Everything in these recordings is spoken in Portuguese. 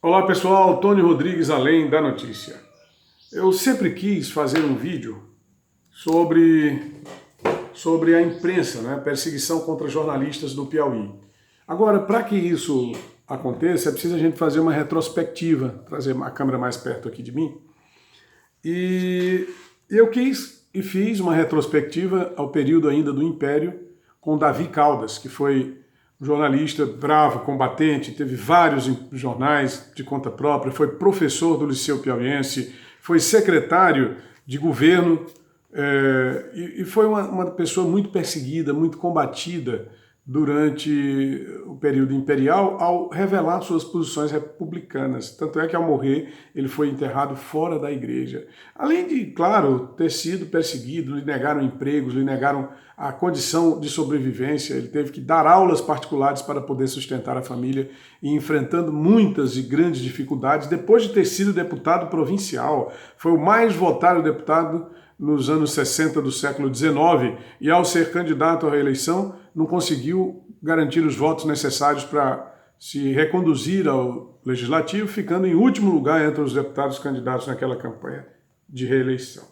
Olá pessoal, Tony Rodrigues, Além da Notícia. Eu sempre quis fazer um vídeo sobre a imprensa, né? Perseguição contra jornalistas do Piauí. Agora, para que isso aconteça, é preciso a gente fazer uma retrospectiva, trazer a câmera mais perto aqui de mim. E eu quis e fiz uma retrospectiva ao período ainda do Império com Davi Caldas, que foi um jornalista bravo, combatente, teve vários jornais de conta própria, foi professor do Liceu Piauiense, foi secretário de governo e foi uma pessoa muito perseguida, muito combatida durante o período imperial ao revelar suas posições republicanas. Tanto é que, ao morrer, ele foi enterrado fora da igreja. Além de, claro, ter sido perseguido, lhe negaram empregos, lhe negaram a condição de sobrevivência, ele teve que dar aulas particulares para poder sustentar a família e enfrentando muitas e grandes dificuldades depois de ter sido deputado provincial. Foi o mais votado deputado nos anos 60 do século XIX e, ao ser candidato à reeleição, não conseguiu garantir os votos necessários para se reconduzir ao legislativo, ficando em último lugar entre os deputados candidatos naquela campanha de reeleição.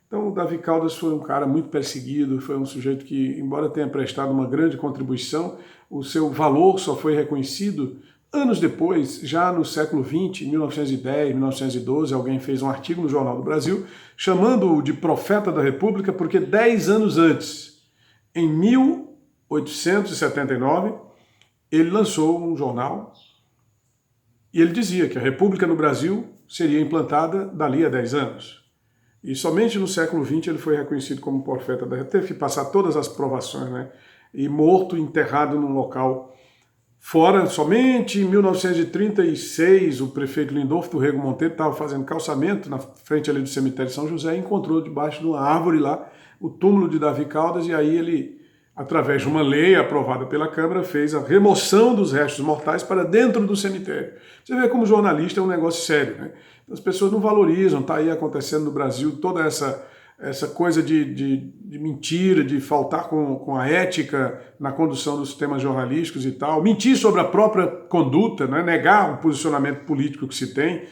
Então, o Davi Caldas foi um cara muito perseguido, foi um sujeito que, embora tenha prestado uma grande contribuição, o seu valor só foi reconhecido anos depois, já no século XX, em 1910, 1912, alguém fez um artigo no Jornal do Brasil chamando-o de profeta da República porque 10 anos antes, em 1879, ele lançou um jornal e ele dizia que a República no Brasil seria implantada dali a 10 anos. E somente no século XX ele foi reconhecido como profeta da República. Teve que passar todas as provações, né? E morto, enterrado num local fora. Somente em 1936, o prefeito Lindolfo do Rego Monteiro estava fazendo calçamento na frente ali do cemitério de São José e encontrou debaixo de uma árvore lá o túmulo de Davi Caldas, e aí ele, através de uma lei aprovada pela Câmara, fez a remoção dos restos mortais para dentro do cemitério. Você vê como jornalista é um negócio sério, né? As pessoas não valorizam, está aí acontecendo no Brasil toda essa coisa de mentira, de faltar com a ética na condução dos temas jornalísticos e tal, mentir sobre a própria conduta, né? Negar um posicionamento político que se tem,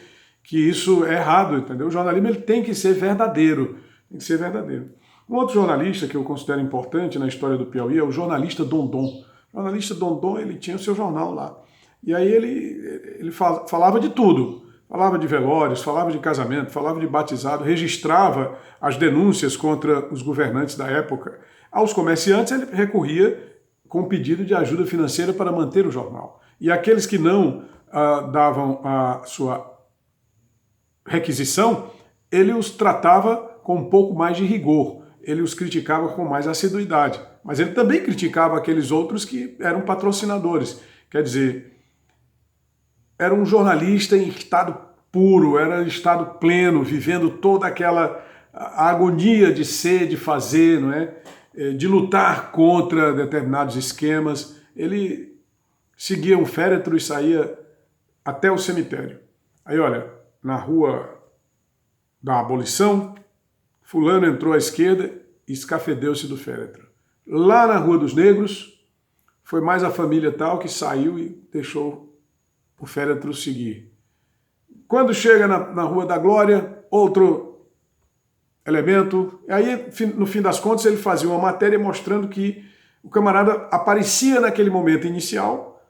que isso é errado, entendeu? O jornalismo ele tem que ser verdadeiro, tem que ser verdadeiro. Um outro jornalista que eu considero importante na história do Piauí é o jornalista Dondon. O jornalista Dondon, ele tinha o seu jornal lá. E aí ele falava de tudo. Falava de velórios, falava de casamento, falava de batizado, registrava as denúncias contra os governantes da época. Aos comerciantes ele recorria com pedido de ajuda financeira para manter o jornal. E aqueles que não davam a sua requisição, ele os tratava com um pouco mais de rigor. Ele os criticava com mais assiduidade. Mas ele também criticava aqueles outros que eram patrocinadores. Quer dizer, era um jornalista em estado puro, era em estado pleno, vivendo toda aquela agonia de ser, de fazer, não é? De lutar contra determinados esquemas. Ele seguia um féretro e saía até o cemitério. Aí, olha, na rua da Abolição, fulano entrou à esquerda e escafedeu-se do féretro. Lá na Rua dos Negros, foi mais a família tal que saiu e deixou o féretro seguir. Quando chega na Rua da Glória, outro elemento. E aí, no fim das contas, ele fazia uma matéria mostrando que o camarada aparecia naquele momento inicial,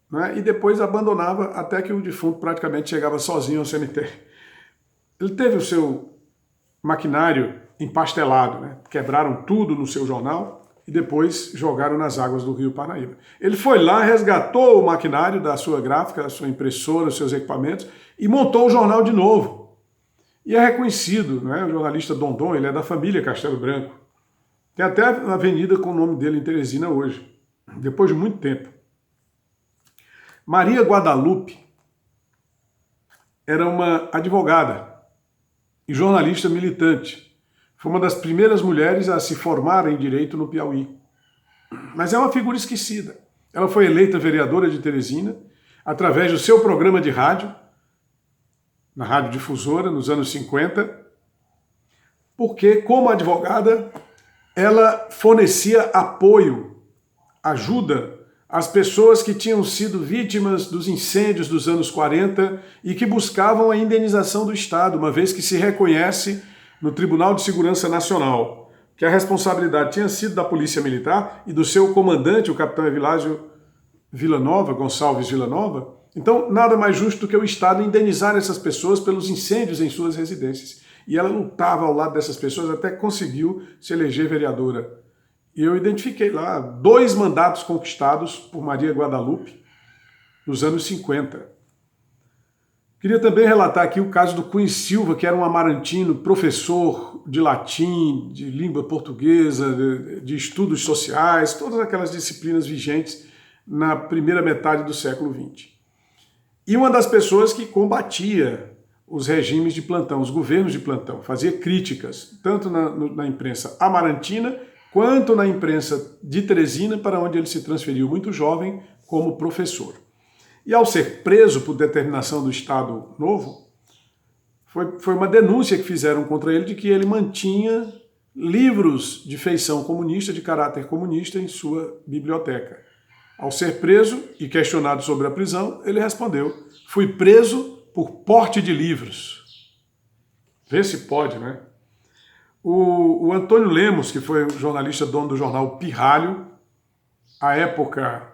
né, e depois abandonava até que o defunto praticamente chegava sozinho ao cemitério. Ele teve o seu maquinário empastelado, né? Quebraram tudo no seu jornal e depois jogaram nas águas do Rio Parnaíba. Ele foi lá, resgatou o maquinário da sua gráfica, da sua impressora, os seus equipamentos e montou o jornal de novo. E é reconhecido, né? O jornalista Dondon, ele é da família Castelo Branco. Tem até a avenida com o nome dele em Teresina hoje, depois de muito tempo. Maria Guadalupe era uma advogada e jornalista militante. Foi uma das primeiras mulheres a se formar em direito no Piauí. Mas é uma figura esquecida. Ela foi eleita vereadora de Teresina através do seu programa de rádio, na Rádio Difusora, nos anos 50, porque, como advogada, ela fornecia apoio, ajuda as pessoas que tinham sido vítimas dos incêndios dos anos 40 e que buscavam a indenização do Estado, uma vez que se reconhece no Tribunal de Segurança Nacional que a responsabilidade tinha sido da Polícia Militar e do seu comandante, o capitão Evilásio Gonçalves Villanova. Então, nada mais justo do que o Estado indenizar essas pessoas pelos incêndios em suas residências. E ela lutava ao lado dessas pessoas até que conseguiu se eleger vereadora. E eu identifiquei lá 2 mandatos conquistados por Maria Guadalupe nos anos 50. Queria também relatar aqui o caso do Cunha Silva, que era um amarantino, professor de latim, de língua portuguesa, de estudos sociais, todas aquelas disciplinas vigentes na primeira metade do século XX. E uma das pessoas que combatia os regimes de plantão, os governos de plantão, fazia críticas, tanto na imprensa amarantina, quanto na imprensa de Teresina, para onde ele se transferiu muito jovem como professor. E ao ser preso por determinação do Estado Novo, foi uma denúncia que fizeram contra ele de que ele mantinha livros de feição comunista, de caráter comunista, em sua biblioteca. Ao ser preso e questionado sobre a prisão, ele respondeu: fui preso por porte de livros. Vê se pode, né? O Antônio Lemos, que foi um jornalista dono do jornal Pirralho, à época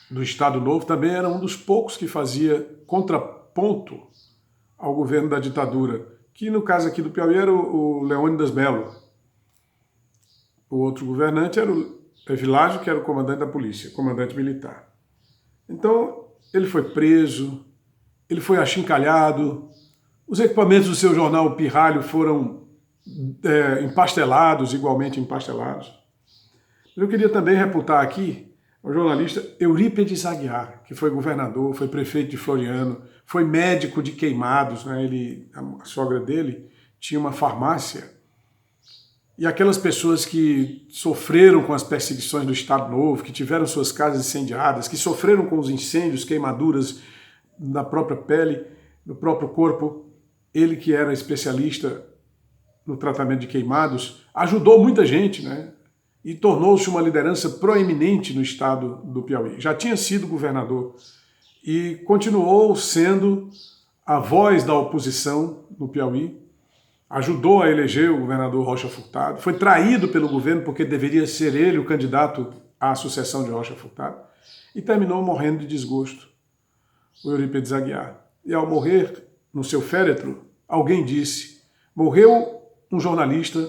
do Estado Novo, também era um dos poucos que fazia contraponto ao governo da ditadura, que no caso aqui do Piauí era o Leônidas Melo. O outro governante era o Evilásio, que era o comandante da polícia, comandante militar. Então, ele foi preso, ele foi achincalhado, os equipamentos do seu jornal Pirralho foram empastelados, igualmente empastelados. Eu queria também reputar aqui o jornalista Eurípedes Aguiar, que foi governador, foi prefeito de Floriano, foi médico de Queimados, né? A sogra dele tinha uma farmácia. E aquelas pessoas que sofreram com as perseguições do Estado Novo, que tiveram suas casas incendiadas, que sofreram com os incêndios, queimaduras na própria pele, no próprio corpo, ele que era especialista no tratamento de queimados, ajudou muita gente, né? E tornou-se uma liderança proeminente no estado do Piauí. Já tinha sido governador e continuou sendo a voz da oposição no Piauí, ajudou a eleger o governador Rocha Furtado, foi traído pelo governo porque deveria ser ele o candidato à sucessão de Rocha Furtado e terminou morrendo de desgosto, o Eurípedes Aguiar. E ao morrer, no seu féretro, alguém disse: morreu um jornalista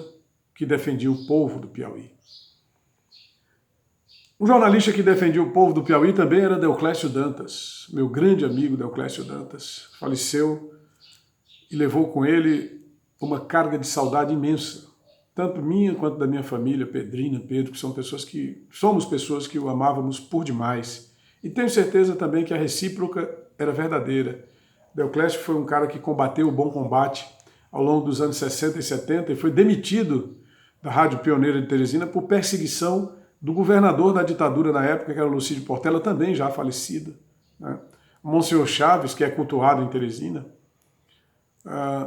que defendia o povo do Piauí. Um jornalista que defendia o povo do Piauí também era Deoclésio Dantas, meu grande amigo Deoclésio Dantas. Faleceu e levou com ele uma carga de saudade imensa, tanto minha quanto da minha família, Pedrina, Pedro, que somos pessoas que o amávamos por demais. E tenho certeza também que a recíproca era verdadeira. Deoclésio foi um cara que combateu o bom combate ao longo dos anos 60 e 70 e foi demitido da Rádio Pioneira de Teresina por perseguição do governador da ditadura na época, que era o Lucídio Portela, também já falecido, né? O Monsenhor Chaves, que é cultuado em Teresina,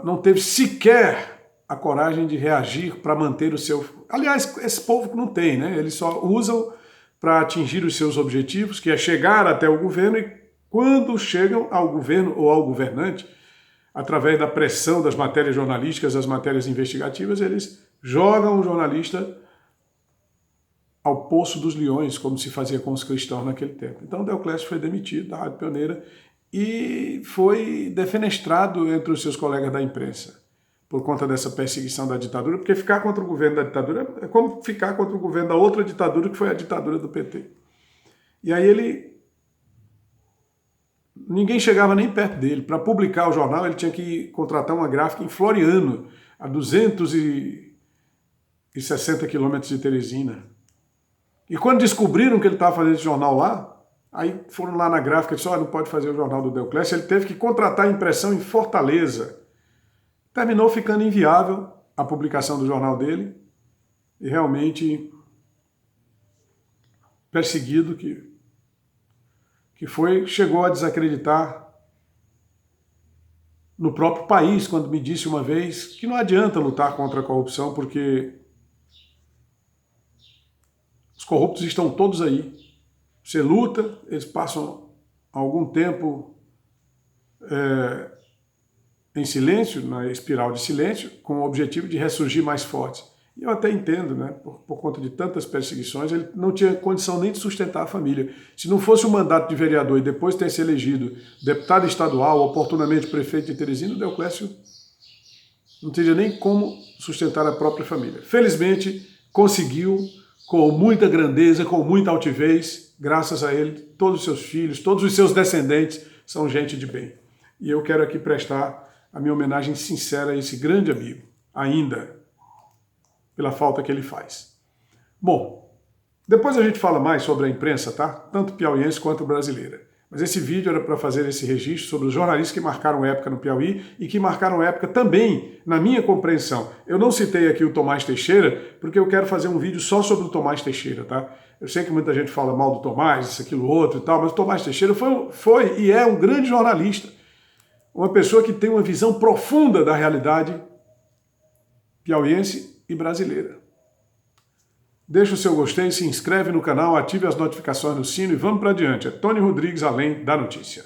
não teve sequer a coragem de reagir para manter o seu... Aliás, esse povo que não tem, né? Eles só usam para atingir os seus objetivos, que é chegar até o governo, e quando chegam ao governo ou ao governante, através da pressão das matérias jornalísticas, das matérias investigativas, eles jogam o jornalista ao poço dos leões, como se fazia com os cristãos naquele tempo. Então Deoclésio foi demitido da Rádio Pioneira e foi defenestrado entre os seus colegas da imprensa por conta dessa perseguição da ditadura, porque ficar contra o governo da ditadura é como ficar contra o governo da outra ditadura, que foi a ditadura do PT. E aí ninguém chegava nem perto dele. Para publicar o jornal, ele tinha que contratar uma gráfica em Floriano, a 260 quilômetros de Teresina. E quando descobriram que ele estava fazendo esse jornal lá, aí foram lá na gráfica e disseram: não pode fazer o jornal do Deoclésio. Ele teve que contratar a impressão em Fortaleza. Terminou ficando inviável a publicação do jornal dele e realmente perseguido, chegou a desacreditar no próprio país, quando me disse uma vez que não adianta lutar contra a corrupção porque os corruptos estão todos aí. você luta, eles passam algum tempo em silêncio, na espiral de silêncio, com o objetivo de ressurgir mais fortes. E eu até entendo, né? Por conta de tantas perseguições, ele não tinha condição nem de sustentar a família. Se não fosse o mandato de vereador e depois ter se elegido deputado estadual, oportunamente prefeito de Teresina, o Deoclésio não teria nem como sustentar a própria família. Felizmente, conseguiu, com muita grandeza, com muita altivez, graças a ele, todos os seus filhos, todos os seus descendentes são gente de bem. E eu quero aqui prestar a minha homenagem sincera a esse grande amigo, ainda, pela falta que ele faz. Bom, depois a gente fala mais sobre a imprensa, tá? Tanto piauiense quanto brasileira. Mas esse vídeo era para fazer esse registro sobre os jornalistas que marcaram época no Piauí e que marcaram época também, na minha compreensão. Eu não citei aqui o Tomás Teixeira, porque eu quero fazer um vídeo só sobre o Tomás Teixeira, tá? Eu sei que muita gente fala mal do Tomás, isso, aquilo, outro e tal, mas o Tomás Teixeira foi e é um grande jornalista. Uma pessoa que tem uma visão profunda da realidade piauiense e brasileira. Deixa o seu gostei, se inscreve no canal, ative as notificações no sino e vamos para adiante. É Tony Rodrigues, Além da Notícia.